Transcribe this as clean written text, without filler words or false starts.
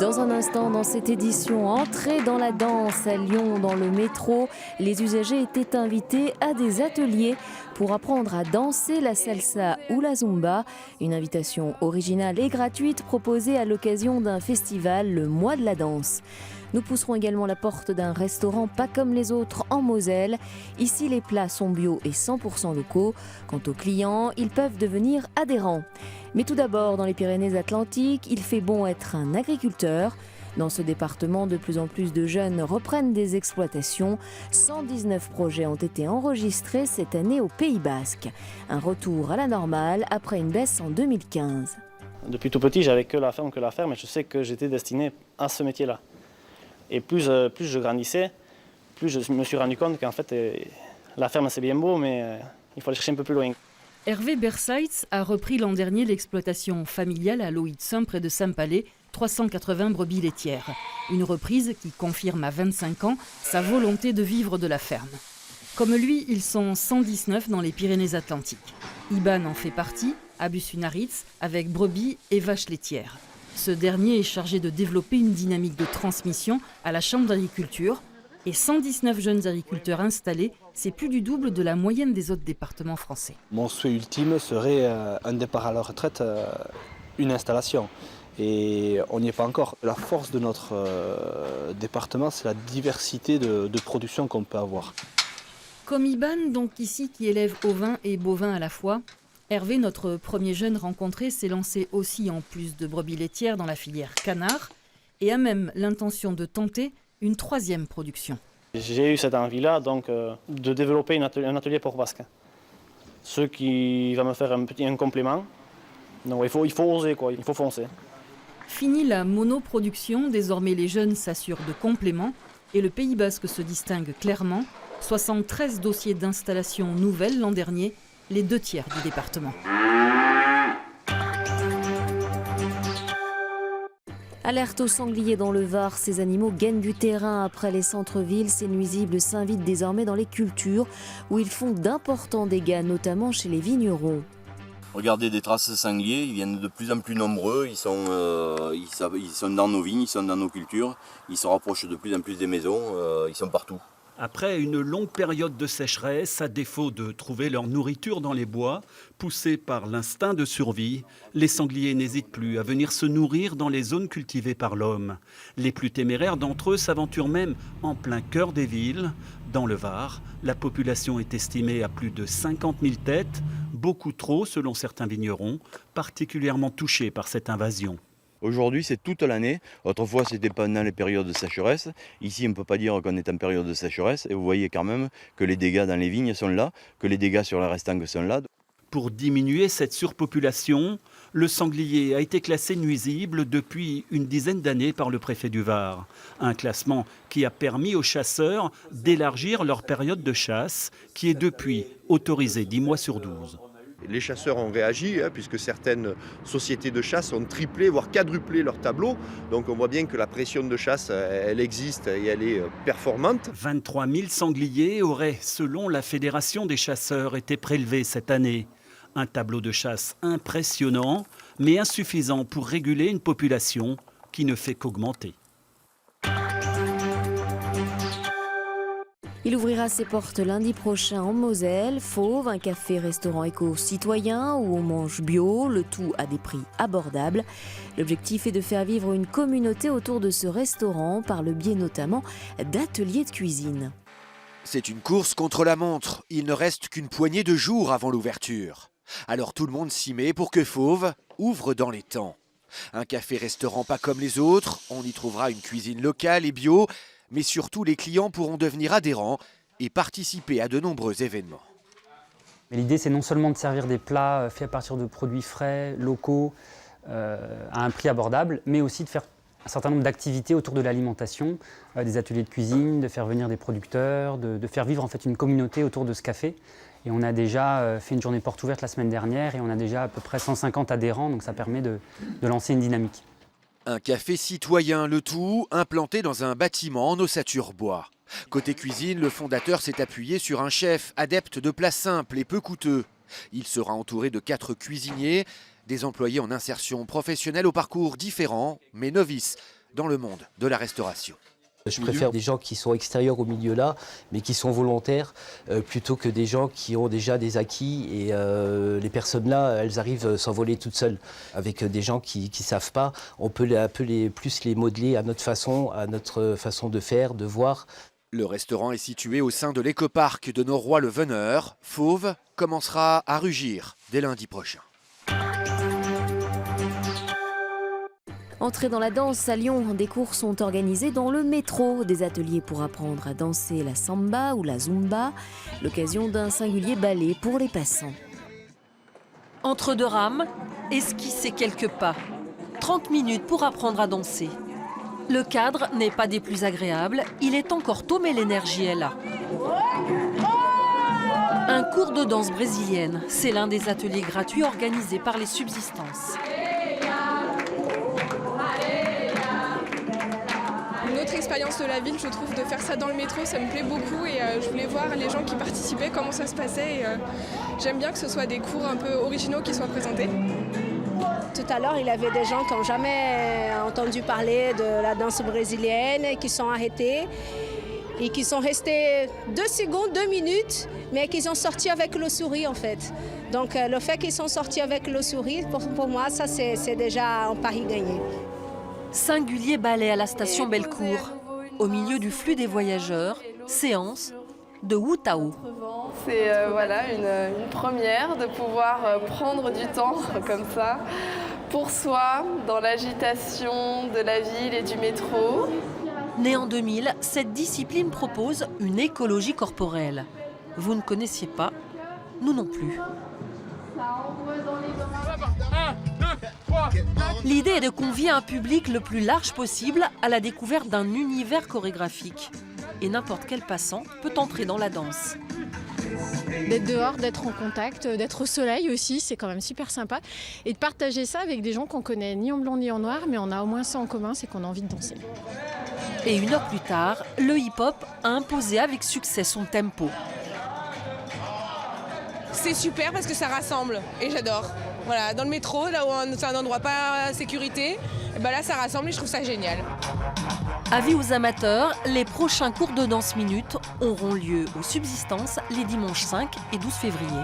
Dans un instant, dans cette édition Entrée dans la danse à Lyon, dans le métro, les usagers étaient invités à des ateliers pour apprendre à danser la salsa ou la zumba. Une invitation originale et gratuite proposée à l'occasion d'un festival, le Mois de la danse. Nous pousserons également la porte d'un restaurant pas comme les autres en Moselle. Ici, les plats sont bio et 100% locaux. Quant aux clients, ils peuvent devenir adhérents. Mais tout d'abord, dans les Pyrénées-Atlantiques, il fait bon être un agriculteur. Dans ce département, de plus en plus de jeunes reprennent des exploitations. 119 projets ont été enregistrés cette année au Pays Basque. Un retour à la normale après une baisse en 2015. Depuis tout petit, j'avais que la ferme et je sais que j'étais destiné à ce métier-là. Et plus je grandissais, plus je me suis rendu compte qu'en fait, la ferme c'est bien beau, mais il faut aller chercher un peu plus loin. Hervé Bersaitz a repris l'an dernier l'exploitation familiale à Loïtsun près de Saint-Palais, 380 brebis laitières. Une reprise qui confirme à 25 ans sa volonté de vivre de la ferme. Comme lui, ils sont 119 dans les Pyrénées-Atlantiques. Iban en fait partie, à Bussunaritz, avec brebis et vaches laitières. Ce dernier est chargé de développer une dynamique de transmission à la Chambre d'agriculture. Et 119 jeunes agriculteurs installés, c'est plus du double de la moyenne des autres départements français. Mon souhait ultime serait un départ à la retraite, une installation. Et on n'y est pas encore. La force de notre département, c'est la diversité de production qu'on peut avoir. Comme Iban, donc ici, qui élève ovins et bovins à la fois, Hervé, notre premier jeune rencontré, s'est lancé aussi en plus de brebis laitières dans la filière canard et a même l'intention de tenter une troisième production. J'ai eu cette envie-là donc, de développer un atelier pour Basque. Ce qui va me faire un complément. Donc, il faut oser, quoi, il faut foncer. Fini la monoproduction, désormais les jeunes s'assurent de compléments et le Pays Basque se distingue clairement. 73 dossiers d'installation nouvelles l'an dernier, les 2/3 du département. Alerte aux sangliers dans le Var, ces animaux gagnent du terrain après les centres-villes. Ces nuisibles s'invitent désormais dans les cultures où ils font d'importants dégâts, notamment chez les vignerons. Regardez des traces sangliers, ils viennent de plus en plus nombreux, ils sont dans nos vignes, ils sont dans nos cultures, ils se rapprochent de plus en plus des maisons, ils sont partout. Après une longue période de sécheresse, à défaut de trouver leur nourriture dans les bois, poussés par l'instinct de survie, les sangliers n'hésitent plus à venir se nourrir dans les zones cultivées par l'homme. Les plus téméraires d'entre eux s'aventurent même en plein cœur des villes. Dans le Var, la population est estimée à plus de 50 000 têtes, beaucoup trop selon certains vignerons, particulièrement touchés par cette invasion. Aujourd'hui, c'est toute l'année. Autrefois, c'était pendant les périodes de sécheresse. Ici, on ne peut pas dire qu'on est en période de sécheresse. Et vous voyez quand même que les dégâts dans les vignes sont là, que les dégâts sur la restangue sont là. Pour diminuer cette surpopulation, le sanglier a été classé nuisible depuis une dizaine d'années par le préfet du Var. Un classement qui a permis aux chasseurs d'élargir leur période de chasse, qui est depuis autorisée 10 mois sur 12. Les chasseurs ont réagi, puisque certaines sociétés de chasse ont triplé, voire quadruplé leur tableau. Donc on voit bien que la pression de chasse, elle existe et elle est performante. 23 000 sangliers auraient, selon la Fédération des chasseurs, été prélevés cette année. Un tableau de chasse impressionnant, mais insuffisant pour réguler une population qui ne fait qu'augmenter. Il ouvrira ses portes lundi prochain en Moselle. Fauve, un café-restaurant éco-citoyen où on mange bio, le tout à des prix abordables. L'objectif est de faire vivre une communauté autour de ce restaurant par le biais notamment d'ateliers de cuisine. C'est une course contre la montre. Il ne reste qu'une poignée de jours avant l'ouverture. Alors tout le monde s'y met pour que Fauve ouvre dans les temps. Un café-restaurant pas comme les autres, on y trouvera une cuisine locale et bio, mais surtout les clients pourront devenir adhérents et participer à de nombreux événements. L'idée, c'est non seulement de servir des plats faits à partir de produits frais, locaux, à un prix abordable, mais aussi de faire un certain nombre d'activités autour de l'alimentation, des ateliers de cuisine, de faire venir des producteurs, de faire vivre en fait une communauté autour de ce café. Et on a déjà fait une journée porte ouverte la semaine dernière et on a déjà à peu près 150 adhérents, donc ça permet de lancer une dynamique. Un café citoyen, le tout implanté dans un bâtiment en ossature bois. Côté cuisine, le fondateur s'est appuyé sur un chef adepte de plats simples et peu coûteux. Il sera entouré de 4 cuisiniers, des employés en insertion professionnelle au parcours différent, mais novices, dans le monde de la restauration. Je préfère des gens qui sont extérieurs au milieu là, mais qui sont volontaires, plutôt que des gens qui ont déjà des acquis. Et les personnes là, elles arrivent à s'envoler toutes seules. Avec des gens qui ne savent pas, on peut plus les modeler à notre façon de faire, de voir. Le restaurant est situé au sein de l'écoparc de Noroy-le-Veneur. Fauve commencera à rugir dès lundi prochain. Entrée dans la danse à Lyon, des cours sont organisés dans le métro. Des ateliers pour apprendre à danser la samba ou la zumba. L'occasion d'un singulier ballet pour les passants. Entre deux rames, esquisser quelques pas. 30 minutes pour apprendre à danser. Le cadre n'est pas des plus agréables, il est encore tôt mais l'énergie est là. Un cours de danse brésilienne, c'est l'un des ateliers gratuits organisés par les Subsistances. Une autre expérience de la ville, je trouve, de faire ça dans le métro, ça me plaît beaucoup et je voulais voir les gens qui participaient, comment ça se passait. Et, j'aime bien que ce soit des cours un peu originaux qui soient présentés. Tout à l'heure, il y avait des gens qui n'ont jamais entendu parler de la danse brésilienne et qui sont arrêtés et qui sont restés 2 secondes, 2 minutes, mais qui sont sortis avec le sourire en fait. Donc le fait qu'ils sont sortis avec le sourire, pour moi, ça c'est déjà un pari gagné. Singulier ballet à la station Bellecour. Au milieu du flux des voyageurs, séance de Wu-Tao. C'est voilà, une première de pouvoir prendre du temps comme ça pour soi dans l'agitation de la ville et du métro. Née en 2000, cette discipline propose une écologie corporelle. Vous ne connaissiez pas, nous non plus. L'idée est de convier un public le plus large possible à la découverte d'un univers chorégraphique. Et n'importe quel passant peut entrer dans la danse. D'être dehors, d'être en contact, d'être au soleil aussi, c'est quand même super sympa. Et de partager ça avec des gens qu'on connaît ni en blanc ni en noir, mais on a au moins ça en commun, c'est qu'on a envie de danser. Et 1 heure plus tard, le hip-hop a imposé avec succès son tempo. C'est super parce que ça rassemble et j'adore. Voilà, dans le métro, là où c'est un endroit pas sécurité, et ben là ça rassemble et je trouve ça génial. Avis aux amateurs, les prochains cours de danse minute auront lieu aux Subsistances les dimanches 5 et 12 février.